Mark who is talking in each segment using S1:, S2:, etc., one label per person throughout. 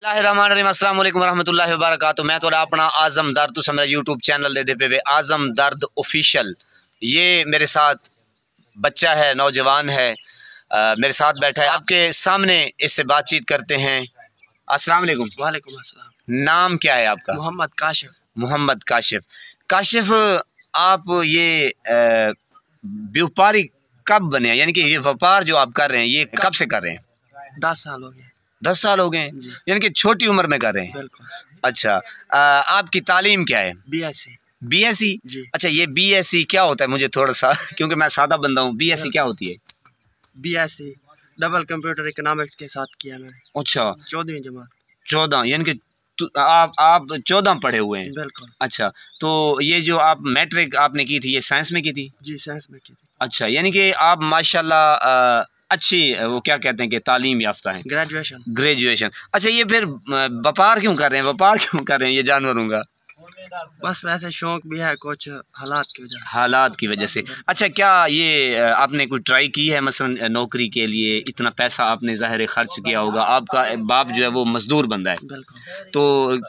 S1: अस्सलाम वालेकुम रहमतुल्लाहि व बरकातुहू। मैं थोड़ा अपना आज़म दर्द तुम मेरा यूट्यूब चैनल दे पे आज़म दर्द ऑफिशियल। ये मेरे साथ बच्चा है, नौजवान है, मेरे साथ बैठा है। आपके सामने इससे बातचीत करते हैं। अस्सलाम वालेकुम।
S2: वालेकुम अस्सलाम।
S1: नाम क्या है आपका?
S2: मोहम्मद काशिफ।
S1: मोहम्मद काशिफ। काशिफ, आप ये व्यापारी कब बने, यानी कि ये व्यापार जो आप कर रहे हैं ये कब से कर रहे हैं?
S2: 10 साल हो गए।
S1: 10 साल हो गए, यानी कि छोटी उम्र में कर रहे हैं।
S2: बिल्कुल।
S1: अच्छा, आपकी तालीम क्या है?
S2: BSc।
S1: BSc?
S2: जी।
S1: अच्छा, ये BSc क्या होता है? मुझे थोड़ा सा क्योंकि मैं सादा बंदा हूँ, BSc क्या होती है?
S2: BSc डबल कंप्यूटर इकोनॉमिक्स के साथ किया मैंने।
S1: अच्छा,
S2: 14वीं जमात।
S1: 14, यानी कि आप 14 पढ़े हुए हैं?
S2: बिल्कुल।
S1: अच्छा, तो ये जो आप मैट्रिक आपने की थी ये साइंस में की थी?
S2: जी, साइंस में की थी।
S1: अच्छा, यानी कि आप माशाल्लाह अच्छी वो क्या कहते हैं कि तालीम याफ्ता हैं। ग्रेजुएशन। अच्छा, ये फिर व्यापार क्यों कर रहे हैं, व्यापार क्यों कर रहे हैं ये जानवरों का?
S2: बस वैसे शौक भी है, कुछ हालात की वजह से।
S1: अच्छा, क्या ये आपने कोई ट्राई की है मसलन नौकरी के लिए? इतना पैसा आपने ज़ाहिर खर्च किया होगा, आपका बाप जो है वो मजदूर बंदा है, तो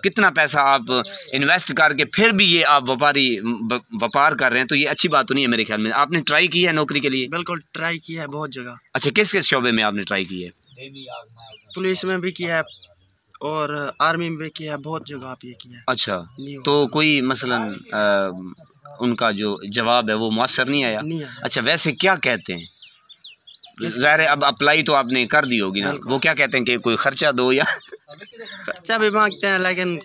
S1: कितना पैसा आप इन्वेस्ट करके फिर भी ये आप व्यापार कर रहे हैं, तो ये अच्छी बात तो नहीं है मेरे ख्याल में। आपने ट्राई की है नौकरी के लिए?
S2: बिल्कुल ट्राई की है, बहुत जगह।
S1: अच्छा, किस किस शोबे में आपने ट्राई की है?
S2: पुलिस में भी किया है और आर्मी में भी किया है, बहुत जगह आप ये किया है।
S1: अच्छा, तो कोई मसलन उनका जो जवाब है वो मुअस्सर नहीं आया? अच्छा, वैसे क्या कहते हैं? ज़ाहिर है अब अप्लाई तो आपने कर दी होगी ना, वो क्या कहते हैं कि कोई खर्चा दो या?
S2: खर्चा भी मांगते हैं, लेकिन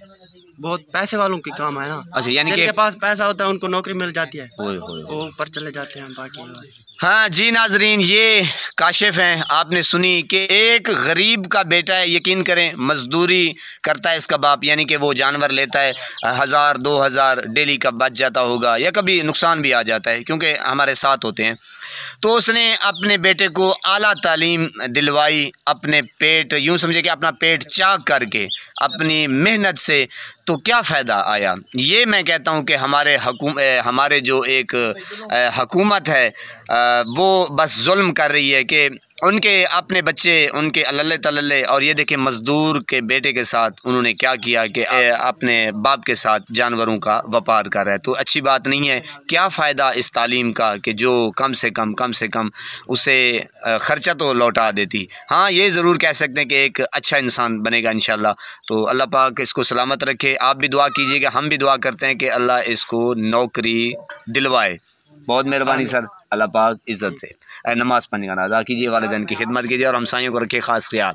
S2: बहुत पैसे वालों की काम है ना।
S1: अच्छा, यानी कि
S2: जिनके पास पैसा होता है उनको नौकरी मिल जाती है,
S1: वो
S2: ऊपर चले जाते हैं बाकी।
S1: हाँ जी नाजरीन, ये काशिफ हैं। आपने सुनी कि एक गरीब का बेटा है, यकीन करें मजदूरी करता है इसका बाप, यानी कि वो जानवर लेता है 1000-2000 डेली का बच जाता होगा या कभी नुकसान भी आ जाता है क्योंकि हमारे साथ होते हैं। तो उसने अपने बेटे को आला तालीम दिलवाई, अपने पेट यूँ समझे कि अपना पेट चाक करके अपनी मेहनत से, तो क्या फ़ायदा आया? ये मैं कहता हूँ कि हमारे जो एक हुकूमत है वो बस जुल्म कर रही है कि उनके अपने बच्चे उनके अल्ले तल्ले, और ये देखिए मज़दूर के बेटे के साथ उन्होंने क्या किया कि अपने बाप के साथ जानवरों का व्यापार कर रहा है। तो अच्छी बात नहीं है। क्या फ़ायदा इस तालीम का कि जो कम से कम उसे ख़र्चा तो लौटा देती। हाँ, ये ज़रूर कह सकते हैं कि एक अच्छा इंसान बनेगा इंशाल्लाह। तो अल्लाह पाक इसको सलामत रखे। आप भी दुआ कीजिएगा, हम भी दुआ करते हैं कि अल्लाह इसको नौकरी दिलवाए। बहुत मेहरबानी सर, अल्लाह पाक इज़्ज़त से। नमाज़ पढ़ने का अदा कीजिए, वालिदैन की खिदमत कीजिए और हमसायों को रखे ख़ास ख्याल।